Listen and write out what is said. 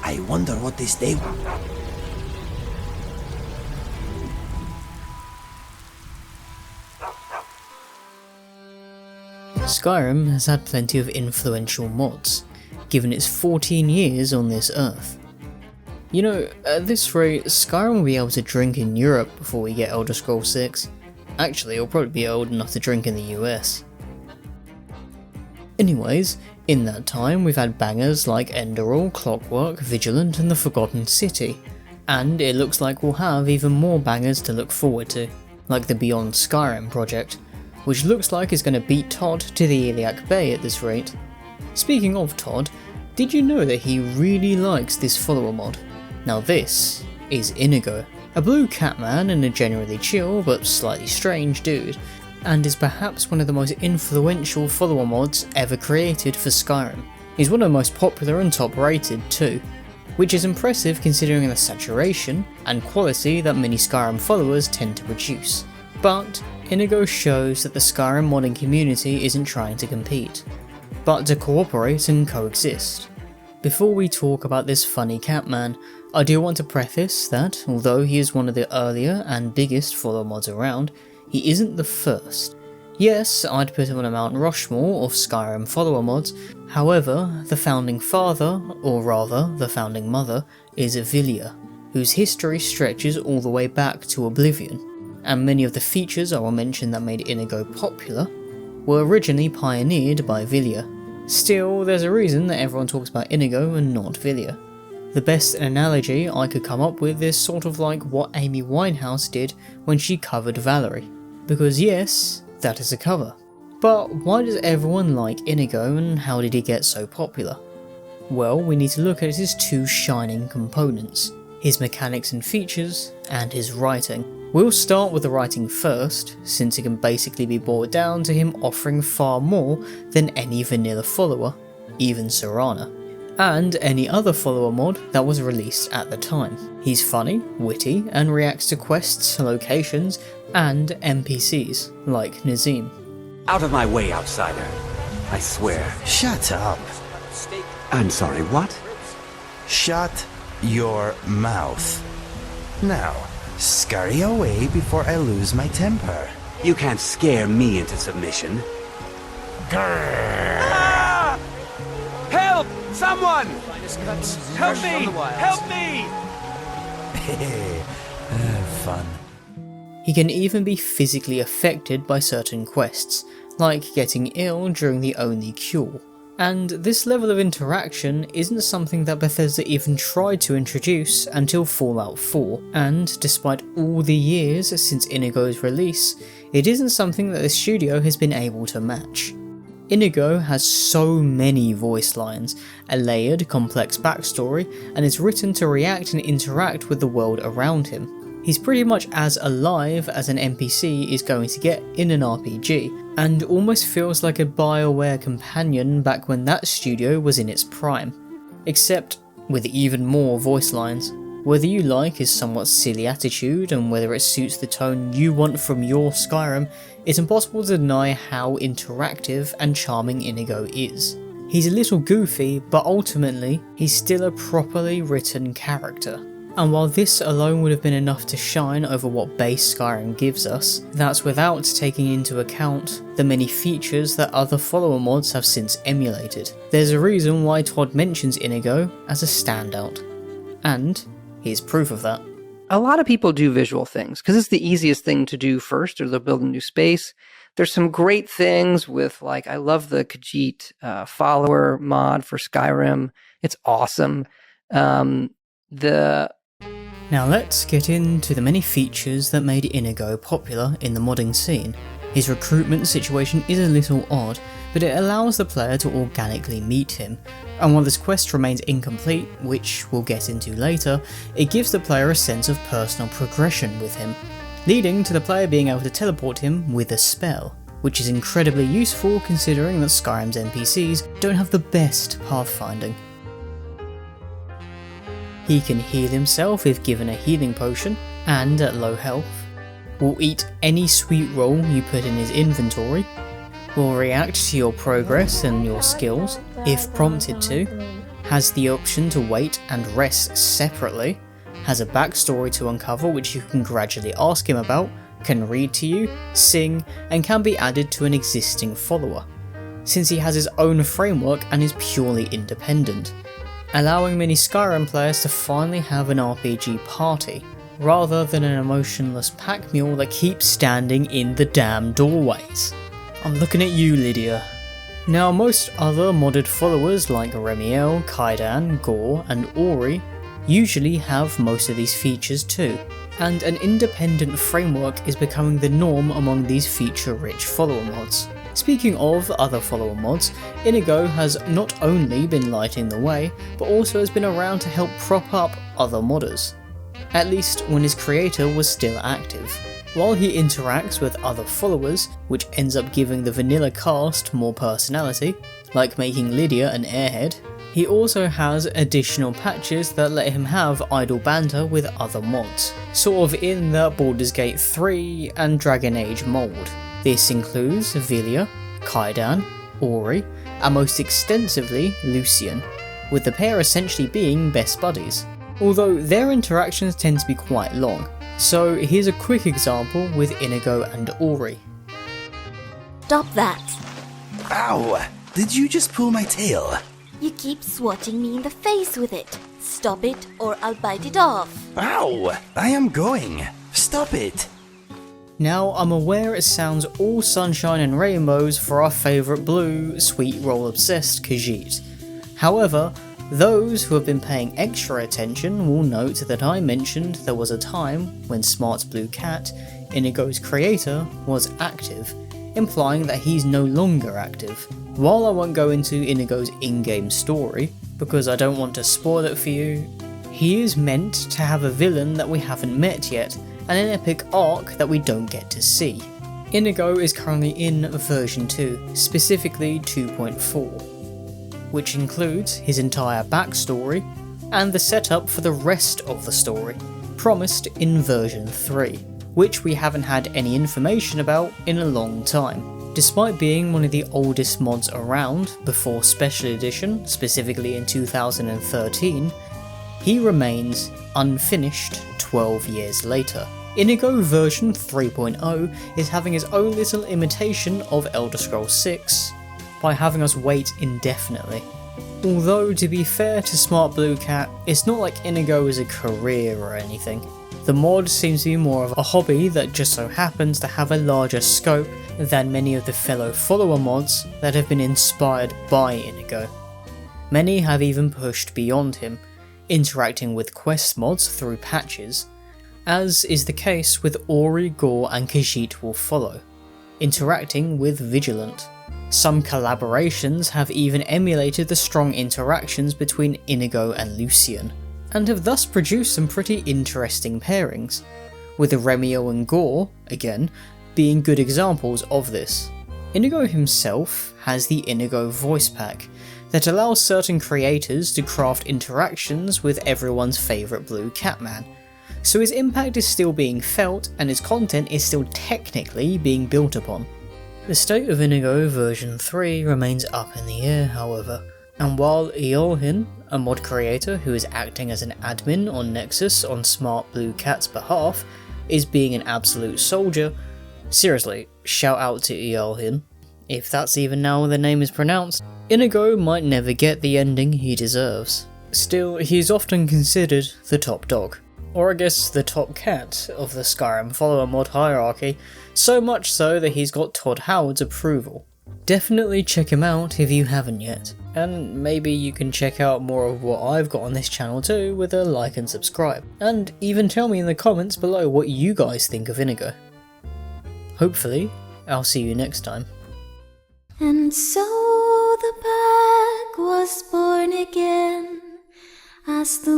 I wonder what this day... Skyrim has had plenty of influential mods, given its 14 years on this earth. You know, at this rate, Skyrim will be able to drink in Europe before we get Elder Scrolls 6. Actually, it'll probably be old enough to drink in the US. Anyways, in that time we've had bangers like Enderal, Clockwork, Vigilant and the Forgotten City, and it looks like we'll have even more bangers to look forward to, like the Beyond Skyrim project, which looks like it's going to beat Todd to the Iliac Bay at this rate. Speaking of Todd, did you know that he really likes this follower mod? Now this is Inigo, a blue catman and a generally chill but slightly strange dude, and is perhaps one of the most influential follower mods ever created for Skyrim. He's one of the most popular and top rated too, which is impressive considering the saturation and quality that many Skyrim followers tend to produce. But Inigo shows that the Skyrim modding community isn't trying to compete, but to cooperate and coexist. Before we talk about this funny catman, I do want to preface that although he is one of the earlier and biggest follower mods around, he isn't the first. Yes, I'd put him on a Mount Rushmore of Skyrim follower mods, however, the founding father, or rather the founding mother, is Vilya, whose history stretches all the way back to Oblivion, and many of the features I will mention that made Inigo popular were originally pioneered by Vilya. Still, there's a reason that everyone talks about Inigo and not Vilya. The best analogy I could come up with is sort of like what Amy Winehouse did when she covered Valerie. Because yes, that is a cover. But why does everyone like Inigo and how did he get so popular? Well, we need to look at his two shining components, his mechanics and features, and his writing. We'll start with the writing first, since it can basically be boiled down to him offering far more than any vanilla follower, even Serana, and any other follower mod that was released at the time. He's funny, witty, and reacts to quests, locations, and NPCs, like Nazim. Out of my way, outsider. I swear. Shut up. I'm sorry, what? Shut your mouth. Now, scurry away before I lose my temper. You can't scare me into submission. Ah! Help! Someone! Help me! Help me! Fun. He can even be physically affected by certain quests, like getting ill during the only cure. And this level of interaction isn't something that Bethesda even tried to introduce until Fallout 4, and despite all the years since Inigo's release, it isn't something that the studio has been able to match. Inigo has so many voice lines, a layered, complex backstory, and is written to react and interact with the world around him. He's pretty much as alive as an NPC is going to get in an RPG, and almost feels like a BioWare companion back when that studio was in its prime, except with even more voice lines. Whether you like his somewhat silly attitude and whether it suits the tone you want from your Skyrim, it's impossible to deny how interactive and charming Inigo is. He's a little goofy, but ultimately, he's still a properly written character. And while this alone would have been enough to shine over what base Skyrim gives us, that's without taking into account the many features that other follower mods have since emulated. There's a reason why Todd mentions Inigo as a standout. And here's proof of that. A lot of people do visual things because it's the easiest thing to do first, or they'll build a new space. There's some great things with, like, I love the Khajiit follower mod for Skyrim. It's awesome. Now let's get into the many features that made Inigo popular in the modding scene. His recruitment situation is a little odd, but it allows the player to organically meet him, and while this quest remains incomplete, which we'll get into later, it gives the player a sense of personal progression with him, leading to the player being able to teleport him with a spell, which is incredibly useful considering that Skyrim's NPCs don't have the best pathfinding. He can heal himself if given a healing potion, and at low health, will eat any sweet roll you put in his inventory, will react to your progress and your skills if prompted to, has the option to wait and rest separately, has a backstory to uncover which you can gradually ask him about, can read to you, sing, and can be added to an existing follower, since he has his own framework and is purely independent, allowing many Skyrim players to finally have an RPG party, rather than an emotionless pack mule that keeps standing in the damn doorways. I'm looking at you, Lydia. Now, most other modded followers like Remiel, Kaidan, Gore, and Ori usually have most of these features too, and an independent framework is becoming the norm among these feature-rich follower mods. Speaking of other follower mods, Inigo has not only been lighting the way, but also has been around to help prop up other modders, at least when his creator was still active. While he interacts with other followers, which ends up giving the vanilla cast more personality, like making Lydia an airhead, he also has additional patches that let him have idle banter with other mods, sort of in the Baldur's Gate 3 and Dragon Age mould. This includes Vilya, Kaidan, Ori, and most extensively Lucian, with the pair essentially being best buddies, although their interactions tend to be quite long. So here's a quick example with Inigo and Ori. Stop that! Ow! Did you just pull my tail? You keep swatting me in the face with it. Stop it or I'll bite it off. Ow! I am going. Stop it. Now, I'm aware it sounds all sunshine and rainbows for our favourite blue, sweet roll obsessed Khajiit. However, those who have been paying extra attention will note that I mentioned there was a time when Smart's Blue Cat, Inigo's creator, was active, implying that he's no longer active. While I won't go into Inigo's in-game story, because I don't want to spoil it for you, he is meant to have a villain that we haven't met yet, and an epic arc that we don't get to see. Inigo is currently in version 2, specifically 2.4. which includes his entire backstory and the setup for the rest of the story, promised in version 3, which we haven't had any information about in a long time. Despite being one of the oldest mods around before Special Edition, specifically in 2013, he remains unfinished 12 years later. Inigo version 3.0 is having his own little imitation of Elder Scrolls 6, by having us wait indefinitely. Although, to be fair to Smart Blue Cat, it's not like Inigo is a career or anything. The mod seems to be more of a hobby that just so happens to have a larger scope than many of the fellow follower mods that have been inspired by Inigo. Many have even pushed beyond him, interacting with quest mods through patches, as is the case with Ori, Gore and Khajiit will follow, interacting with Vigilant. Some collaborations have even emulated the strong interactions between Inigo and Lucian, and have thus produced some pretty interesting pairings, with Remiel and Gore, again, being good examples of this. Inigo himself has the Inigo voice pack, that allows certain creators to craft interactions with everyone's favourite blue Catman, so his impact is still being felt and his content is still technically being built upon. The state of Inigo version 3 remains up in the air, however, and while Eolhin, a mod creator who is acting as an admin on Nexus on Smart Blue Cat's behalf, is being an absolute soldier, seriously, shout out to Eolhin, if that's even now the name is pronounced, Inigo might never get the ending he deserves. Still, he is often considered the top dog, or I guess the top cat of the Skyrim follower mod hierarchy, so much so that he's got Todd Howard's approval. Definitely check him out if you haven't yet, and maybe you can check out more of what I've got on this channel too with a like and subscribe, and even tell me in the comments below what you guys think of Inigo. Hopefully, I'll see you next time. And so the pack was born again as the